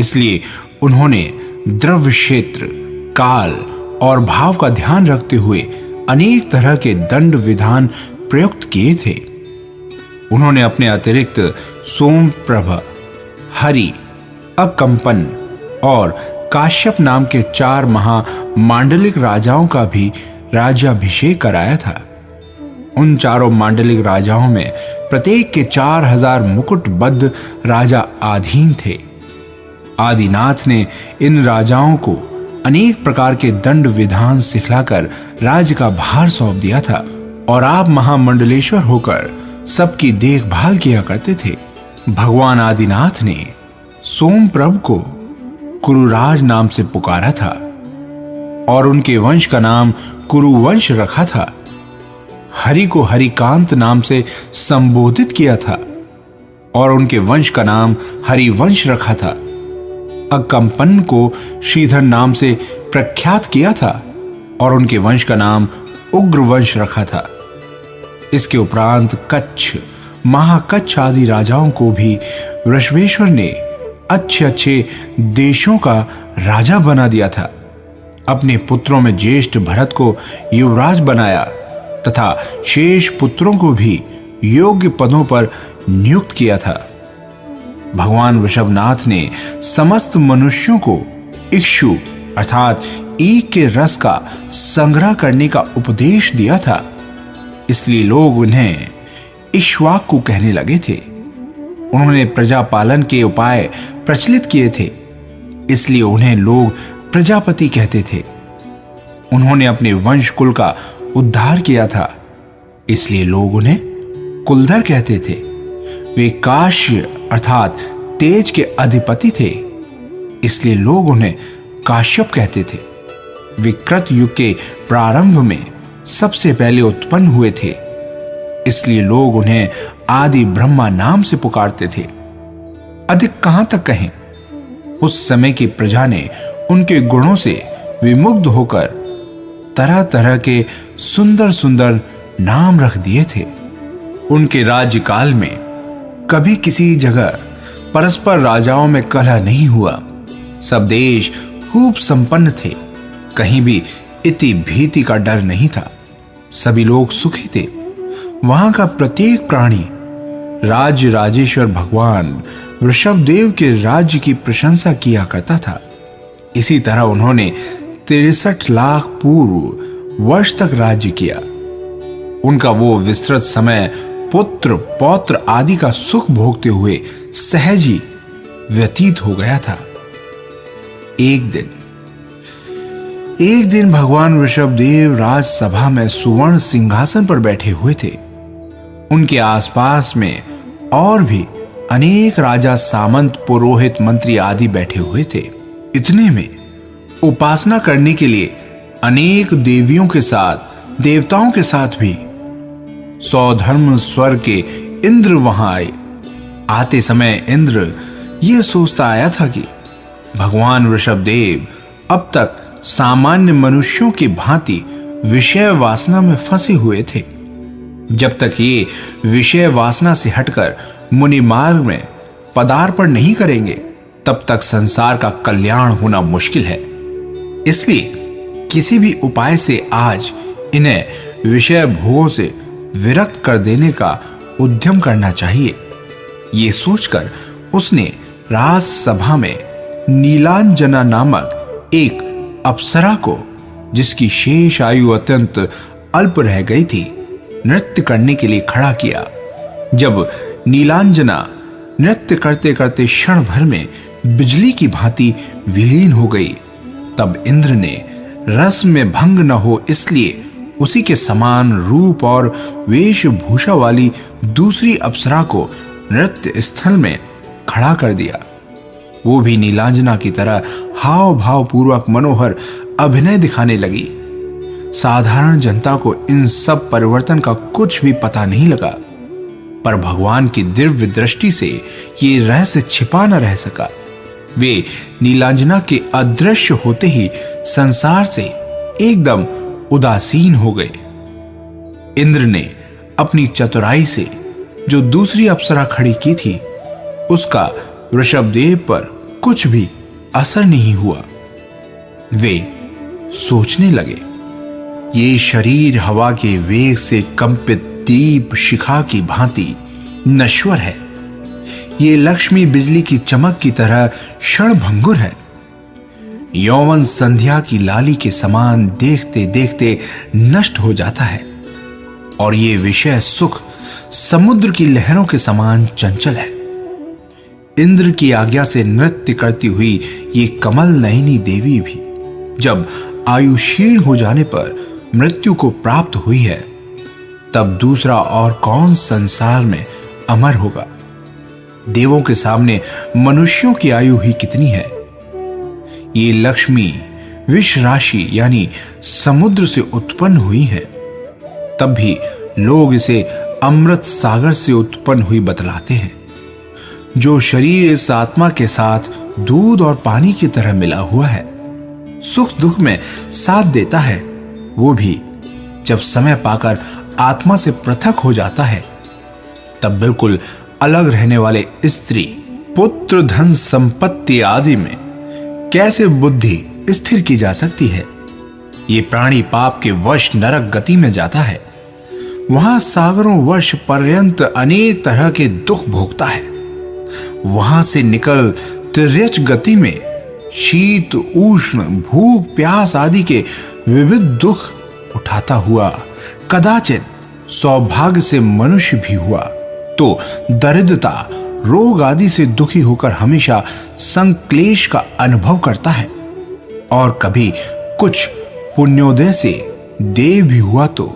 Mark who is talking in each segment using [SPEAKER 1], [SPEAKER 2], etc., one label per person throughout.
[SPEAKER 1] इसलिए उन्होंने द्रव्य क्षेत्र, काल और भाव का ध्यान रखते हुए अनेक तरह के दंड विधान प्रयुक्त किए थे। उन्होंने अपने अतिरिक्त सोमप्रभ, हरि, अकंपन और काश्यप नाम के 4 महामांडलिक राजाओं का भी राज्याभिषेक कराया था। उन चारों मांडलिक राजाओं में प्रत्येक के 4000 मुकुटबद्ध राजा अधीन थे। आदिनाथ ने इन राजाओं को अनेक प्रकार के दंड विधान सिखलाकर राज्य का भार सौंप दिया था और आप महामंडलेश्वर होकर सबकी देखभाल किया करते थे। भगवान आदिनाथ ने सोमप्रभ को कुरुराज नाम से पुकारा था और उनके वंश का नाम कुरुवंश रखा था। हरि को हरिकांत नाम से संबोधित किया था और उनके वंश का नाम हरिवंश रखा था। अकंपन को श्रीधर नाम से प्रख्यात किया था और उनके वंश का नाम उग्रवंश रखा था। इसके उपरांत कच्छ, महाकच्छ आदि राजाओं को भी वृषभेश्वर ने अच्छे अच्छे देशों का राजा बना दिया था। अपने पुत्रों में ज्येष्ठ भरत को युवराज बनाया तथा शेष पुत्रों को भी योग्य पदों पर नियुक्त किया था। भगवान वृषभनाथ ने समस्त मनुष्यों को इक्षु अर्थात ईख के रस का संग्रह करने का उपदेश दिया था। इसलिए लोग उन्हें इक्ष्वाकु कहने लगे थे। उन्होंने प्रजा पालन के उपाय प्रचलित किए थे, इसलिए उन्हें लोग प्रजापति कहते थे। उन्होंने अपने वंश कुल का उद्धार किया था, इसलिए लोग उन्हें कुलधर कहते थे। वे काश्य अर्थात तेज के अधिपति थे, इसलिए लोग उन्हें काश्यप कहते थे। वे कृत युग के प्रारंभ में सबसे पहले उत्पन्न हुए थे, इसलिए लोग उन्हें आदि ब्रह्मा नाम से पुकारते थे। अधिक कहां तक कहें, उस समय की प्रजा ने उनके गुणों से विमुग्ध होकर तरह तरह के सुंदर सुंदर नाम रख दिए थे। उनके राज्यकाल में कभी किसी जगह परस्पर राजाओं में कलह नहीं हुआ। सब देश खूब संपन्न थे, कहीं भी इति भीति का डर नहीं था। सभी लोग सुखी थे। वहां का प्रत्येक प्राणी राज्य राजेश्वर भगवान वृषभदेव के राज्य की प्रशंसा किया करता था। इसी तरह उन्होंने 63 लाख पूर्व वर्ष तक राज्य किया। उनका वो विस्तृत समय पुत्र पौत्र आदि का सुख भोगते हुए सहज ही व्यतीत हो गया था। एक दिन भगवान वृषभदेव राजसभा में सुवर्ण सिंहासन पर बैठे हुए थे। उनके आसपास में और भी अनेक राजा, सामंत, पुरोहित, मंत्री आदि बैठे हुए थे। इतने में उपासना करने के लिए अनेक देवियों के साथ देवताओं के साथ भी सौधर्म स्वर के इंद्र वहां आए। आते समय इंद्र यह सोचता आया था कि भगवान वृषभदेव अब तक सामान्य मनुष्यों की भांति विषय वासना में फंसे हुए थे। जब तक ये विषय वासना से हटकर मुनि मार्ग में पदार्पण नहीं करेंगे, तब तक संसार का कल्याण होना मुश्किल है। इसलिए किसी भी उपाय से आज इन्हें विषय भोगों से विरक्त कर देने का उद्यम करना चाहिए। ये सोचकर उसने राजसभा में नीलांजना नामक एक अप्सरा को, जिसकी शेष आयु अत्यंत अल्प रह गई थी, नृत्य करने के लिए खड़ा किया। जब नीलांजना नृत्य करते करते क्षण भर में बिजली की भांति विलीन हो गई, तब इंद्र ने रस में भंग न हो इसलिए उसी के समान रूप और वेशभूषा वाली दूसरी अप्सरा को नृत्य स्थल में खड़ा कर दिया। वो भी नीलांजना की तरह हाव भाव पूर्वक मनोहर अभिनय दिखाने लगी। साधारण जनता को इन सब परिवर्तन का कुछ भी पता नहीं लगा, पर भगवान की दिव्य दृष्टि से ये रहस्य छिपा न रह सका। वे नीलांजना के अदृश्य होते ही संसार से एकदम उदासीन हो गए। इंद्र ने अपनी चतुराई से जो दूसरी अप्सरा खड़ी की थी, उसका वृषभदेव पर कुछ भी असर नहीं हुआ। वे सोचने लगे, ये शरीर हवा के वेग से कंपित दीप शिखा की भांति नश्वर है। ये लक्ष्मी बिजली की चमक की तरह क्षणभंगुर है। यौवन संध्या की लाली के समान देखते देखते नष्ट हो जाता है। और ये विषय सुख समुद्र की लहरों के समान चंचल है। इंद्र की आज्ञा से नृत्य करती हुई ये कमल नयनी देवी भी जब आयु क्षीण हो जाने पर मृत्यु को प्राप्त हुई है, तब दूसरा और कौन संसार में अमर होगा। देवों के सामने मनुष्यों की आयु ही कितनी है। ये लक्ष्मी विष राशि यानी समुद्र से उत्पन्न हुई है, तब भी लोग इसे अमृत सागर से उत्पन्न हुई बतलाते हैं। जो शरीर इस आत्मा के साथ दूध और पानी की तरह मिला हुआ है, सुख दुख में साथ देता है, वो भी जब समय पाकर आत्मा से पृथक हो जाता है, तब बिल्कुल अलग रहने वाले स्त्री पुत्र धन संपत्ति आदि में कैसे बुद्धि स्थिर की जा सकती है। ये प्राणी पाप के वश नरक गति में जाता है। वहां सागरों वर्ष पर्यंत अनेक तरह के दुख भोगता है। वहां से निकल तिर्यच गति में शीत उष्ण भूख प्यास आदि के विविध दुख उठाता हुआ कदाचित सौभाग्य से मनुष्य भी हुआ तो दरिद्रता रोग आदि से दुखी होकर हमेशा संक्लेश का अनुभव करता है। और कभी कुछ पुण्योदय से देव भी हुआ तो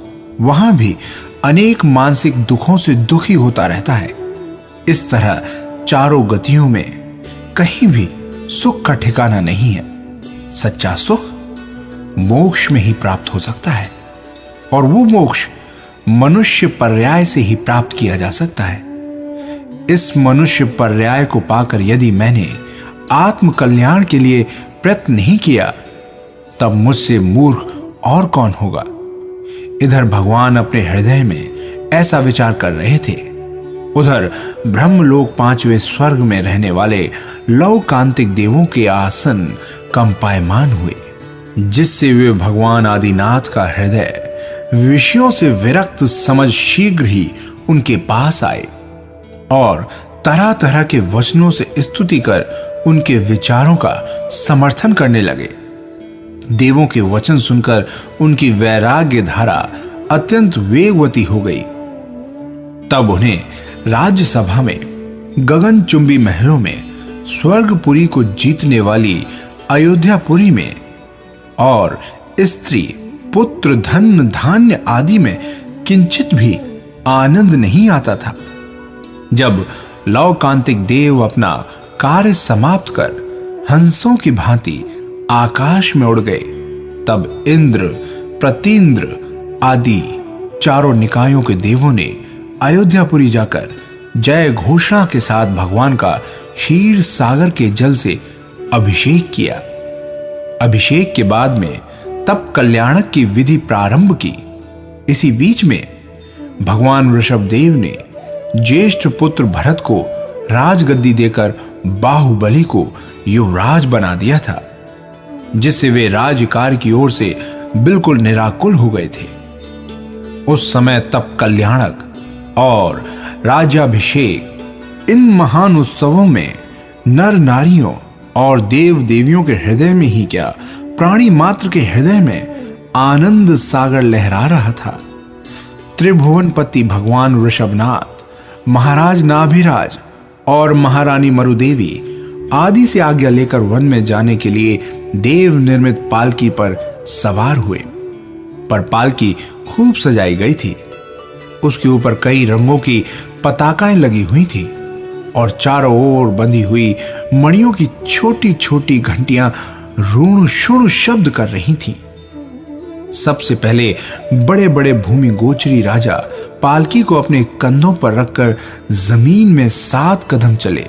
[SPEAKER 1] वहां भी अनेक मानसिक दुखों से दुखी होता रहता है। इस तरह चारों गतियों में कहीं भी सुख का ठिकाना नहीं है। सच्चा सुख मोक्ष में ही प्राप्त हो सकता है, और वो मोक्ष मनुष्य पर्याय से ही प्राप्त किया जा सकता है। इस मनुष्य पर्याय को पाकर यदि मैंने आत्म कल्याण के लिए प्रयत्न नहीं किया, तब मुझसे मूर्ख और कौन होगा। इधर भगवान अपने हृदय में ऐसा विचार कर रहे थे, उधर ब्रह्मलोक पांचवें स्वर्ग में रहने वाले लौकांतिक देवों के आसन कंपायमान हुए, जिससे वे भगवान आदिनाथ का हृदय विषयों से विरक्त समझ शीघ्र ही उनके पास आए और तरह तरह के वचनों से स्तुति कर उनके विचारों का समर्थन करने लगे। देवों के वचन सुनकर उनकी वैराग्य धारा अत्यंत वेगवती हो गई। तब उन्हें राज्यसभा में गगनचुंबी महलों में स्वर्गपुरी को जीतने वाली अयोध्यापुरी में और स्त्री पुत्र धन धान्य आदि में किंचित भी आनंद नहीं आता था। जब लौकांतिक देव अपना कार्य समाप्त कर हंसों की भांति आकाश में उड़ गए, तब इंद्र प्रतींद्र आदि चारों निकायों के देवों ने अयोध्यापुरी जाकर जय घोषणा के साथ भगवान का क्षीर सागर के जल से अभिषेक किया। अभिषेक के बाद में तब कल्याणक की विधि प्रारंभ की। इसी बीच में भगवान ऋषभदेव ने ज्येष्ठ पुत्र भरत को राजगद्दी देकर बाहुबली को युवराज बना दिया था, जिससे वे राज्यकार्य की ओर से बिल्कुल निराकुल हो गए थे। उस समय तब कल्याणक और राज्याभिषेक इन महान उत्सवों में नर नारियों और देव देवियों के हृदय में ही क्या, प्राणी मात्र के हृदय में आनंद सागर लहरा रहा था। त्रिभुवनपति भगवान ऋषभनाथ, महाराज नाभिराज और महारानी मरुदेवी आदि से आज्ञा लेकर वन में जाने के लिए देव निर्मित पालकी पर सवार हुए। पर पालकी खूब सजाई गई थी। उसके ऊपर कई रंगों की पताकाएं लगी हुई थी और चारों ओर बंधी हुई मणियों की छोटी छोटी घंटियां ऋणु शुणु शब्द कर रही थीं। सबसे पहले बड़े बड़े भूमि गोचरी राजा पालकी को अपने कंधों पर रखकर जमीन में 7 कदम चले